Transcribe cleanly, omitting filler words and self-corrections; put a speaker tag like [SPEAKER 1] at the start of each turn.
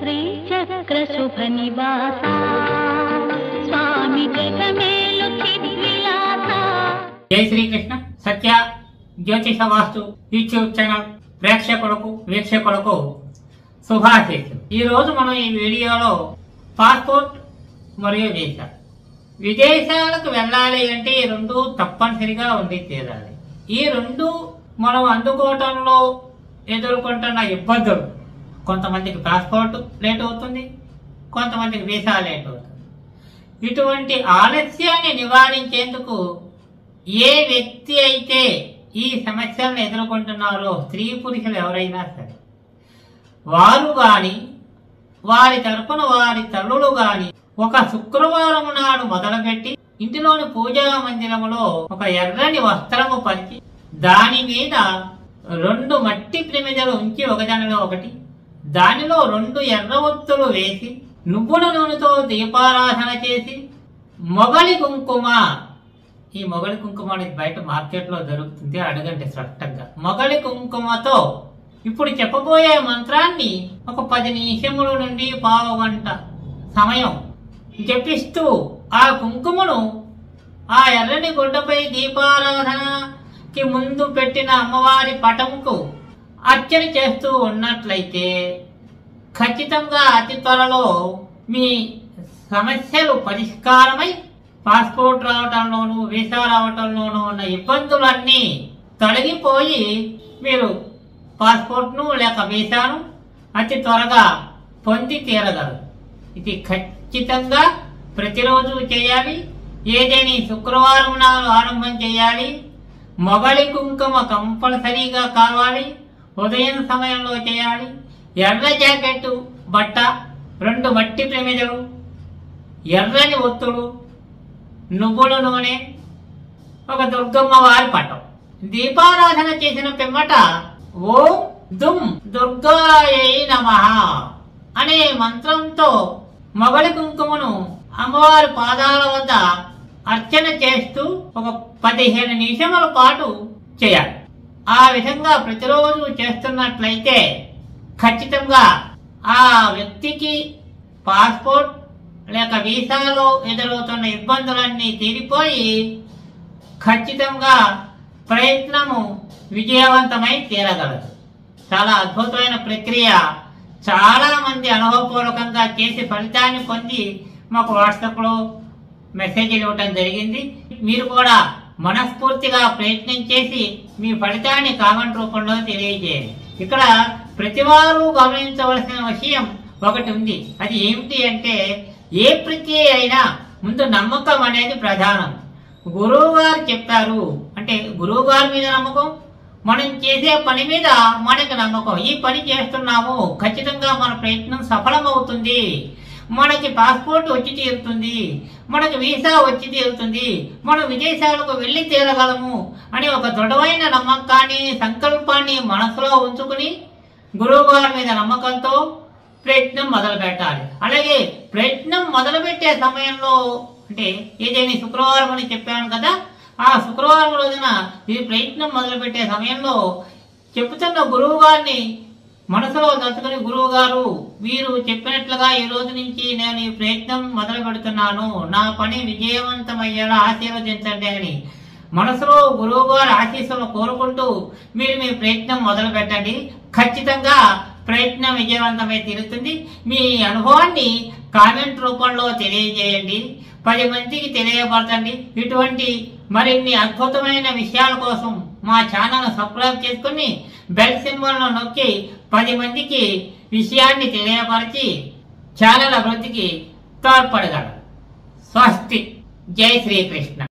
[SPEAKER 1] శ్రీచక్ర శుభ నివాస స్వామి జగమేలు చిద్విలాస.
[SPEAKER 2] జై శ్రీకృష్ణ. సత్య జ్యోతిష వాస్తు యూట్యూబ్ ఛానల్ ప్రేక్షకులకు వీక్షకులకు శుభాశీస్సులు. ఈ రోజు మనం ఈ వీడియోలో పాస్పోర్ట్ మరియు వీసా, విదేశాలకు వెళ్ళాలి అంటే ఈ రెండు తప్పనిసరిగా ఉండి తీరాలి. ఈ రెండు మనం అందుకోవటంలో ఎదుర్కొంటున్న ఇబ్బందులు, కొంతమందికి పాస్పోర్ట్ లేట్ అవుతుంది, కొంతమందికి వీసా లేట్ అవుతుంది. ఇటువంటి ఆలస్యాన్ని నివారించేందుకు ఏ వ్యక్తి అయితే ఈ సమస్యలను ఎదుర్కొంటున్నారో, స్త్రీ పురుషులు ఎవరైనా సరే, వారు గాని వారి తరపున వారి తల్లులు గాని ఒక శుక్రవారం నాడు మొదలుపెట్టి ఇంటిలోని పూజా మందిరములో ఒక ఎర్రని వస్త్రము పరిచి దాని మీద 2 మట్టి ప్రమిదలు ఉంచి ఒకదానిలో ఒకటి, దానిలో 2 ఎర్ర ఒత్తులు వేసి నువ్వుల నూనెతో దీపారాధన చేసి మొగలి కుంకుమ, ఈ మొగలి కుంకుమ అనేది బయట మార్కెట్ లో దొరుకుతుంది, అడగండి స్పష్టంగా. మొగలి కుంకుమతో ఇప్పుడు చెప్పబోయే మంత్రాన్ని ఒక 10 నిమిషముల నుండి పావు గంట సమయం జపిస్తూ ఆ కుంకుమను ఆ ఎర్రని గుడ్డపై దీపారాధనకి ముందు పెట్టిన అమ్మవారి పటముకు అర్చన చేస్తూ ఉన్నట్లయితే ఖచ్చితంగా అతి త్వరలో మీ సమస్యలు పరిష్కారమై పాస్పోర్ట్ రావటంలోనూ వీసా రావటంలోనూ ఉన్న ఇబ్బందులన్నీ తొలగిపోయి మీరు పాస్పోర్ట్ను లేక వీసాను అతి త్వరగా పొంది తీరగలరు. ఇది ఖచ్చితంగా ప్రతిరోజు చేయాలి. ఏదేని శుక్రవారం నాడు ఆరంభం చేయాలి. మొగలి కుంకుమ కంపల్సరీగా కావాలి. ఉదయం సమయంలో చేయాలి. ఎర్ర జాకెట్ బట్ట, 2 మట్టి ప్రమిదలు, ఎర్రని ఒత్తులు, నువ్వుల నూనె, ఒక దుర్గమ్మ వారి పటం. దీపారాధన చేసిన పిమ్మట ఓం దుమ్ దుర్గాయై నమః అనే మంత్రంతో మొగలి కుంకుమను అమ్మవారి పాదాల వద్ద అర్చన చేస్తూ ఒక 15 నిమిషముల పాటు చేయాలి. ఆ విధంగా ప్రతిరోజు చేస్తున్నట్లయితే ఖచ్చితంగా ఆ వ్యక్తికి పాస్పోర్ట్ లేక వీసాలో ఎదురవుతున్న ఇబ్బందులన్నీ తీరిపోయి ఖచ్చితంగా ప్రయత్నము విజయవంతమై తీరగలదు. చాలా అద్భుతమైన ప్రక్రియ. చాలా మంది అనుభవపూర్వకంగా చేసి ఫలితాన్ని పొంది మాకు వాట్సాప్లో మెసేజ్లు ఇవ్వటం జరిగింది. మీరు కూడా మనస్ఫూర్తిగా ప్రయత్నం చేసి మీ ఫలితాన్ని కామెంట్ రూపంలో తెలియజేయండి. ఇక్కడ ప్రతివారు గమనించవలసిన విషయం ఒకటి ఉంది. అది ఏమిటి అంటే, ఏ ప్రక్రియ అయినా ముందు నమ్మకం అనేది ప్రధానం. గురువు గారు చెప్పారు అంటే గురువు గారి మీద నమ్మకం, మనం చేసే పని మీద మనకి నమ్మకం. ఈ పని చేస్తున్నాము, ఖచ్చితంగా మన ప్రయత్నం సఫలమవుతుంది, మనకి పాస్పోర్ట్ వచ్చి తీరుతుంది, మనకి వీసా వచ్చి తీరుతుంది, మనం విదేశాలకు వెళ్ళి తీరగలము అని ఒక దృఢమైన నమ్మకాన్ని, సంకల్పాన్ని మనసులో ఉంచుకుని గురువు గారి మీద నమ్మకంతో ప్రయత్నం మొదలు పెట్టాలి. అలాగే ప్రయత్నం మొదలుపెట్టే సమయంలో అంటే ఏదైనా శుక్రవారం అని చెప్పాను కదా, ఆ శుక్రవారం రోజున ఈ ప్రయత్నం మొదలుపెట్టే సమయంలో చెబుతున్న గురువు గారిని మనసులో తలుచుకుని, గురువు గారు మీరు చెప్పినట్లుగా ఈ రోజు నుంచి నేను ఈ ప్రయత్నం మొదలు పెడుతున్నాను, నా పని విజయవంతమయ్యేలా ఆశీర్వదించండి అని మనసులో గురువు గారి ఆశీస్సులను కోరుకుంటూ మీరు మీ ప్రయత్నం మొదలు పెట్టండి. ఖచ్చితంగా ప్రయత్నం విజయవంతమై తీరుతుంది. మీ అనుభవాన్ని కామెంట్ రూపంలో తెలియజేయండి, 10 మందికి తెలియపరచండి. ఇటువంటి మరిన్ని అద్భుతమైన విషయాల కోసం మా ఛానల్ సబ్స్క్రైబ్ చేసుకుని బెల్ సింబల్ను నొక్కి 10 మందికి విషయాన్ని తెలియపరిచి ఛానల్ అభివృద్ధికి తోడ్పడగలరు. స్వస్తి. జై శ్రీకృష్ణ.